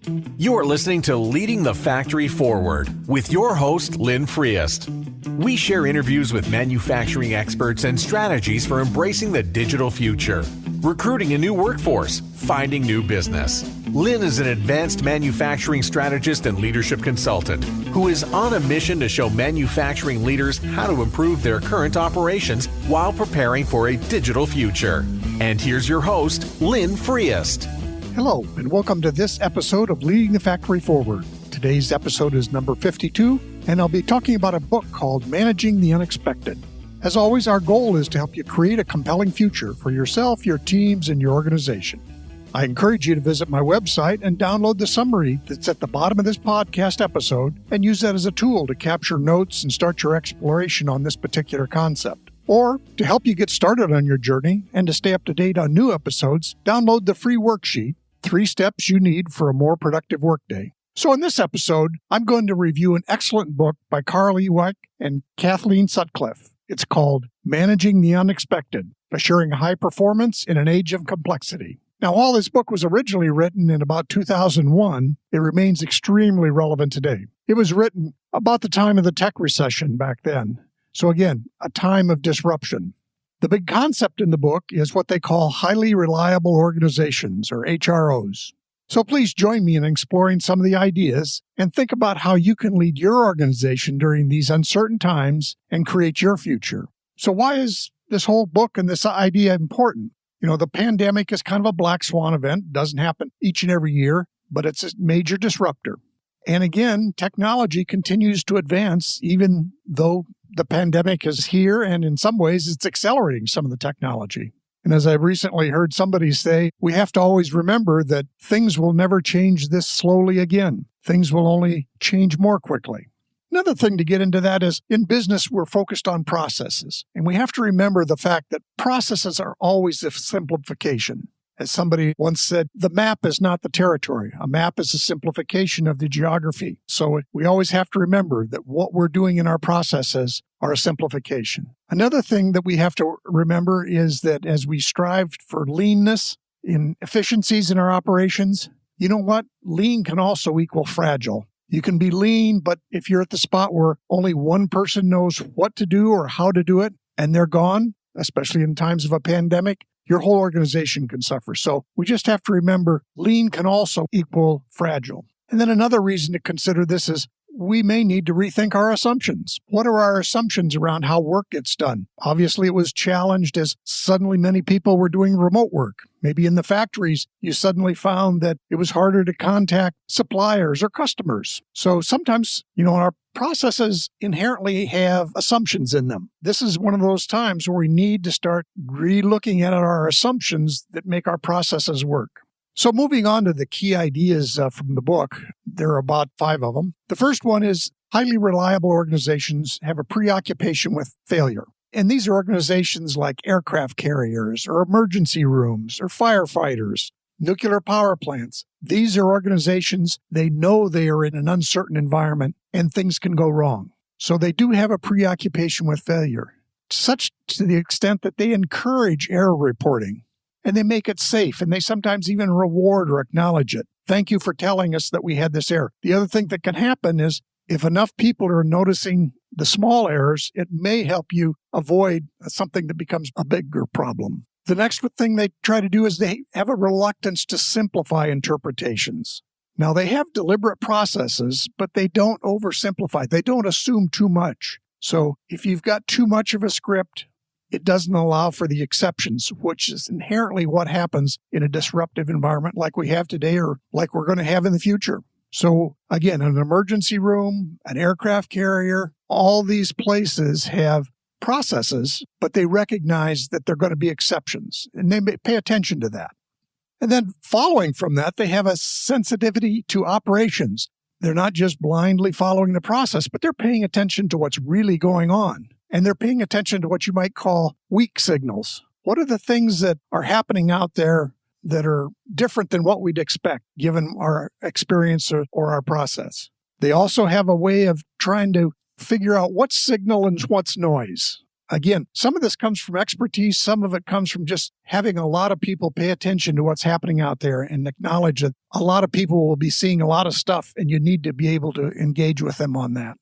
You are listening to Leading the Factory Forward with your host, Lynn Friest. We share interviews with manufacturing experts and strategies for embracing the digital future, recruiting a new workforce, finding new business. Lynn is an advanced manufacturing strategist and leadership consultant who is on a mission to show manufacturing leaders how to improve their current operations while preparing for a digital future. And here's your host, Lynn Friest. Hello, and welcome to this episode of Leading the Factory Forward. Today's episode is number 52, and I'll be talking about a book called Managing the Unexpected. As always, our goal is to help you create a compelling future for yourself, your teams, and your organization. I encourage you to visit my website and download the summary that's at the bottom of this podcast episode and use that as a tool to capture notes and start your exploration on this particular concept. Or, to help you get started on your journey and to stay up to date on new episodes, download the free worksheet, 3 Steps You Need for a More Productive Workday. So in this episode, I'm going to review an excellent book by Karl E. Weick and Kathleen Sutcliffe. It's called Managing the Unexpected, Assuring High Performance in an Age of Complexity. Now, while this book was originally written in about 2001, it remains extremely relevant today. It was written about the time of the tech recession back then. So again, a time of disruption. The big concept in the book is what they call highly reliable organizations, or HROs. So please join me in exploring some of the ideas and think about how you can lead your organization during these uncertain times and create your future. So why is this whole book and this idea important? You know, the pandemic is kind of a black swan event. It doesn't happen each and every year, but it's a major disruptor. And again, technology continues to advance even though the pandemic is here, and in some ways it's accelerating some of the technology. And as I recently heard somebody say, we have to always remember that things will never change this slowly again. Things will only change more quickly. Another thing to get into that is, in business, we're focused on processes. And we have to remember the fact that processes are always a simplification. As somebody once said, the map is not the territory. A map is a simplification of the geography. So we always have to remember that what we're doing in our processes are a simplification. Another thing that we have to remember is that as we strive for leanness in efficiencies in our operations, you know what? Lean can also equal fragile. You can be lean, but if you're at the spot where only one person knows what to do or how to do it, and they're gone, especially in times of a pandemic, your whole organization can suffer. So we just have to remember lean can also equal fragile. And then another reason to consider this is we may need to rethink our assumptions. What are our assumptions around how work gets done? Obviously, it was challenged as suddenly many people were doing remote work. Maybe in the factories, you suddenly found that it was harder to contact suppliers or customers. So sometimes, our processes inherently have assumptions in them. This is one of those times where we need to start re-looking at our assumptions that make our processes work. So moving on to the key ideas from the book, there are about 5 of them. The first one is highly reliable organizations have a preoccupation with failure. And these are organizations like aircraft carriers or emergency rooms or firefighters, nuclear power plants. These are organizations, they know they are in an uncertain environment and things can go wrong. So they do have a preoccupation with failure, such to the extent that they encourage error reporting. And they make it safe, and they sometimes even reward or acknowledge it. Thank you for telling us that we had this error. The other thing that can happen is if enough people are noticing the small errors, it may help you avoid something that becomes a bigger problem. The next thing they try to do is they have a reluctance to simplify interpretations. Now, they have deliberate processes, but they don't oversimplify. They don't assume too much. So if you've got too much of a script, it doesn't allow for the exceptions, which is inherently what happens in a disruptive environment like we have today or like we're going to have in the future. So again, an emergency room, an aircraft carrier, all these places have processes, but they recognize that they're going to be exceptions, and they pay attention to that. And then following from that, they have a sensitivity to operations. They're not just blindly following the process, but they're paying attention to what's really going on. And they're paying attention to what you might call weak signals. What are the things that are happening out there that are different than what we'd expect, given our experience or our process? They also have a way of trying to figure out what's signal and what's noise. Again, some of this comes from expertise. Some of it comes from just having a lot of people pay attention to what's happening out there and acknowledge that a lot of people will be seeing a lot of stuff, and you need to be able to engage with them on that.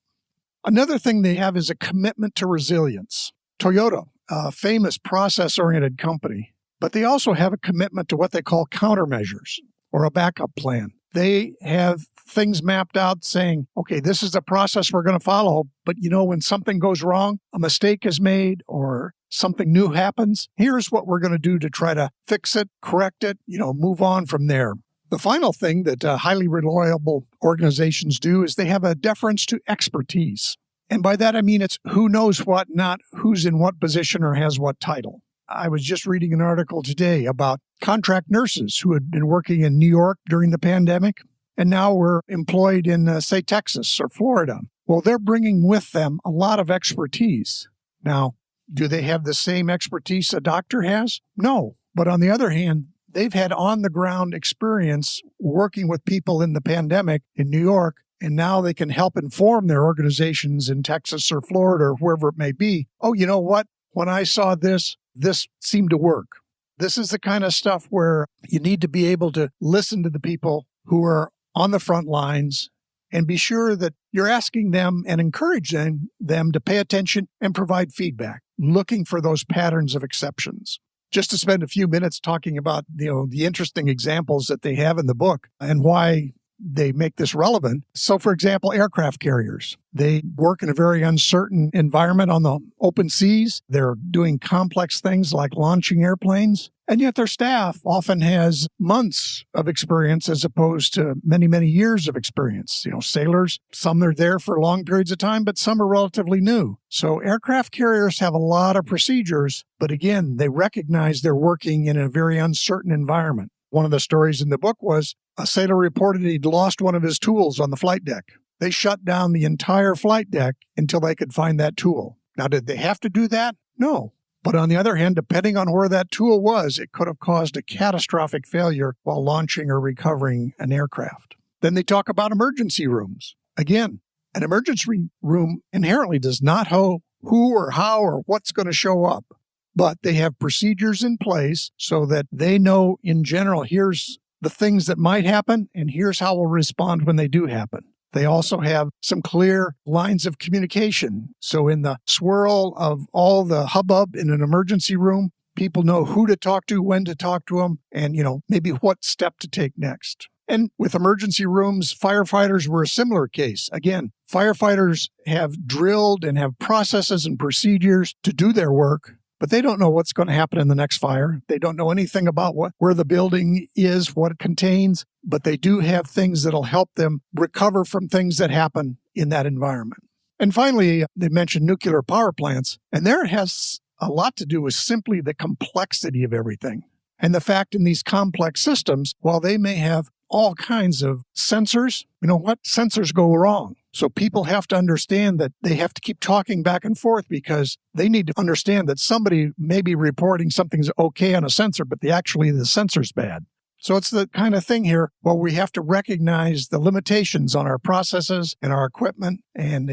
Another thing they have is a commitment to resilience. Toyota, a famous process-oriented company, but they also have a commitment to what they call countermeasures or a backup plan. They have things mapped out saying, okay, this is the process we're going to follow, but when something goes wrong, a mistake is made or something new happens, here's what we're going to do to try to fix it, correct it, move on from there. The final thing that highly reliable organizations do is they have a deference to expertise. And by that, I mean it's who knows what, not who's in what position or has what title. I was just reading an article today about contract nurses who had been working in New York during the pandemic and now were employed in, say, Texas or Florida. Well, they're bringing with them a lot of expertise. Now, do they have the same expertise a doctor has? No. But on the other hand, they've had on-the-ground experience working with people in the pandemic in New York, and now they can help inform their organizations in Texas or Florida or wherever it may be. Oh, you know what? When I saw this seemed to work. This is the kind of stuff where you need to be able to listen to the people who are on the front lines and be sure that you're asking them and encouraging them to pay attention and provide feedback, looking for those patterns of exceptions. Just to spend a few minutes talking about, the interesting examples that they have in the book and why they make this relevant. So, for example, aircraft carriers. They work in a very uncertain environment on the open seas. They're doing complex things like launching airplanes. And yet their staff often has months of experience as opposed to many, many years of experience. Sailors, some are there for long periods of time, but some are relatively new. So aircraft carriers have a lot of procedures, but again, they recognize they're working in a very uncertain environment. One of the stories in the book was a sailor reported he'd lost one of his tools on the flight deck. They shut down the entire flight deck until they could find that tool. Now, did they have to do that? No. But on the other hand, depending on where that tool was, it could have caused a catastrophic failure while launching or recovering an aircraft. Then they talk about emergency rooms. Again, an emergency room inherently does not know who or how or what's going to show up. But they have procedures in place so that they know in general, here's the things that might happen and here's how we'll respond when they do happen. They also have some clear lines of communication. So in the swirl of all the hubbub in an emergency room, people know who to talk to, when to talk to them, and, maybe what step to take next. And with emergency rooms, firefighters were a similar case. Again, firefighters have drilled and have processes and procedures to do their work, but they don't know what's going to happen in the next fire. They don't know anything about where the building is, what it contains, but they do have things that'll help them recover from things that happen in that environment. And finally, they mentioned nuclear power plants, and there it has a lot to do with simply the complexity of everything. And the fact in these complex systems, while they may have all kinds of sensors, sensors go wrong. So people have to understand that they have to keep talking back and forth because they need to understand that somebody may be reporting something's okay on a sensor, but the sensor's bad. So it's the kind of thing here where we have to recognize the limitations on our processes and our equipment and,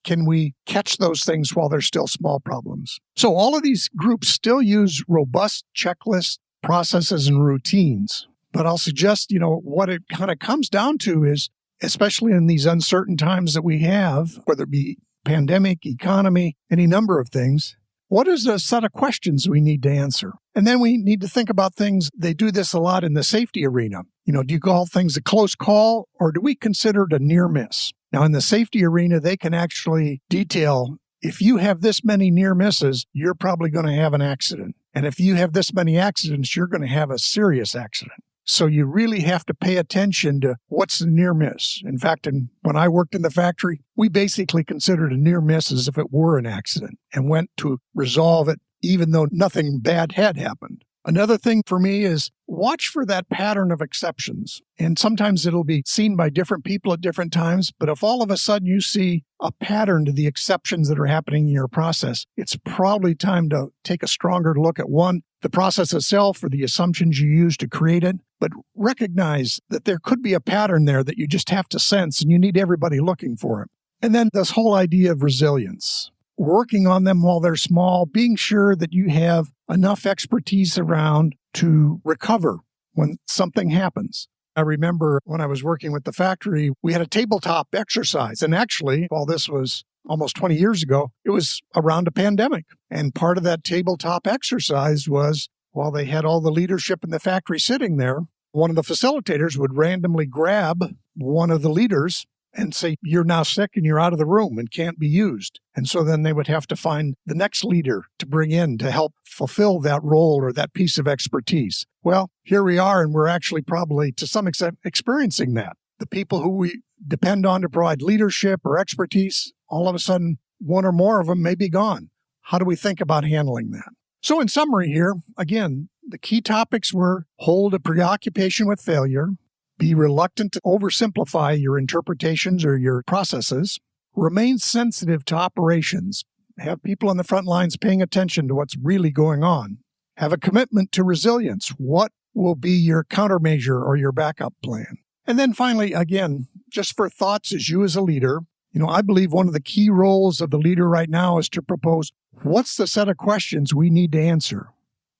can we catch those things while they're still small problems? So all of these groups still use robust checklists, processes, and routines. But I'll suggest, what it kind of comes down to is, especially in these uncertain times that we have, whether it be pandemic, economy, any number of things, what is the set of questions we need to answer? And then we need to think about things. They do this a lot in the safety arena. Do you call things a close call or do we consider it a near miss? Now, in the safety arena, they can actually detail, if you have this many near misses, you're probably going to have an accident. And if you have this many accidents, you're going to have a serious accident. So you really have to pay attention to what's the near miss. In fact, when I worked in the factory, we basically considered a near miss as if it were an accident and went to resolve it even though nothing bad had happened. Another thing for me is watch for that pattern of exceptions. And sometimes it'll be seen by different people at different times. But if all of a sudden you see a pattern to the exceptions that are happening in your process, it's probably time to take a stronger look at one, the process itself or the assumptions you use to create it. But recognize that there could be a pattern there that you just have to sense and you need everybody looking for it. And then this whole idea of resilience. working on them while they're small, being sure that you have enough expertise around to recover when something happens. I remember when I was working with the factory, we had a tabletop exercise. And actually, while this was almost 20 years ago, it was around a pandemic. And part of that tabletop exercise was, while they had all the leadership in the factory sitting there, one of the facilitators would randomly grab one of the leaders and say, "You're now sick and you're out of the room and can't be used." And so then they would have to find the next leader to bring in to help fulfill that role or that piece of expertise. Well, here we are, and we're actually probably to some extent experiencing that. The people who we depend on to provide leadership or expertise, all of a sudden, one or more of them may be gone. How do we think about handling that? So in summary here, again, the key topics were: hold a preoccupation with failure, be reluctant to oversimplify your interpretations or your processes, remain sensitive to operations, have people on the front lines paying attention to what's really going on, have a commitment to resilience. What will be your countermeasure or your backup plan? And then finally, again, just for thoughts as you as a leader, I believe one of the key roles of the leader right now is to propose, what's the set of questions we need to answer?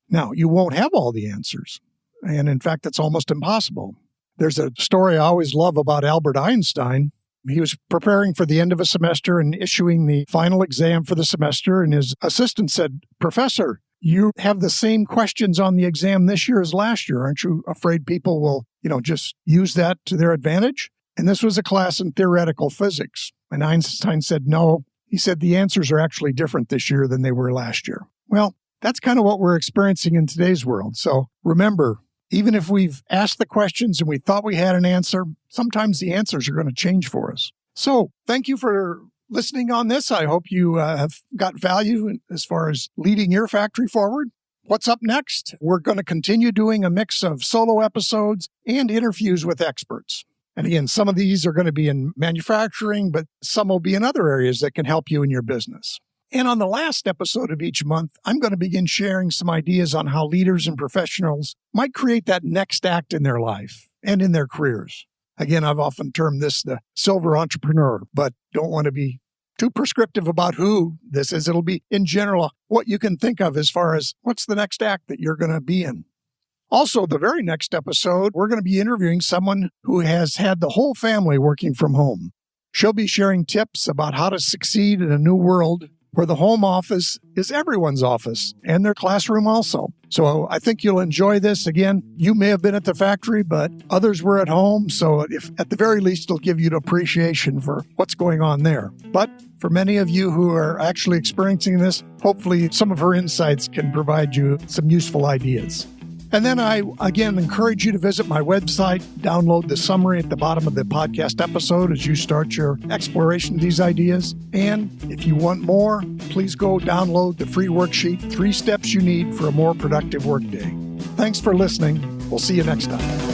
Now, you won't have all the answers. And in fact, it's almost impossible. There's a story I always love about Albert Einstein. He was preparing for the end of a semester and issuing the final exam for the semester. And his assistant said, "Professor, you have the same questions on the exam this year as last year. Aren't you afraid people will, just use that to their advantage?" And this was a class in theoretical physics. And Einstein said, "No." He said, "The answers are actually different this year than they were last year." Well, that's kind of what we're experiencing in today's world. So remember, even if we've asked the questions and we thought we had an answer, sometimes the answers are going to change for us. So thank you for listening on this. I hope you have got value as far as leading your factory forward. What's up next? We're going to continue doing a mix of solo episodes and interviews with experts. And again, some of these are going to be in manufacturing, but some will be in other areas that can help you in your business. And on the last episode of each month, I'm going to begin sharing some ideas on how leaders and professionals might create that next act in their life and in their careers. Again, I've often termed this the silver entrepreneur, but don't want to be too prescriptive about who this is. It'll be, in general, what you can think of as far as what's the next act that you're going to be in. Also, the very next episode, we're going to be interviewing someone who has had the whole family working from home. She'll be sharing tips about how to succeed in a new world where the home office is everyone's office and their classroom also. So I think you'll enjoy this. Again, you may have been at the factory, but others were at home. So if at the very least, it'll give you an appreciation for what's going on there. But for many of you who are actually experiencing this, hopefully some of her insights can provide you some useful ideas. And then I, again, encourage you to visit my website, download the summary at the bottom of the podcast episode as you start your exploration of these ideas. And if you want more, please go download the free worksheet, 3 Steps You Need for a More Productive Workday. Thanks for listening. We'll see you next time.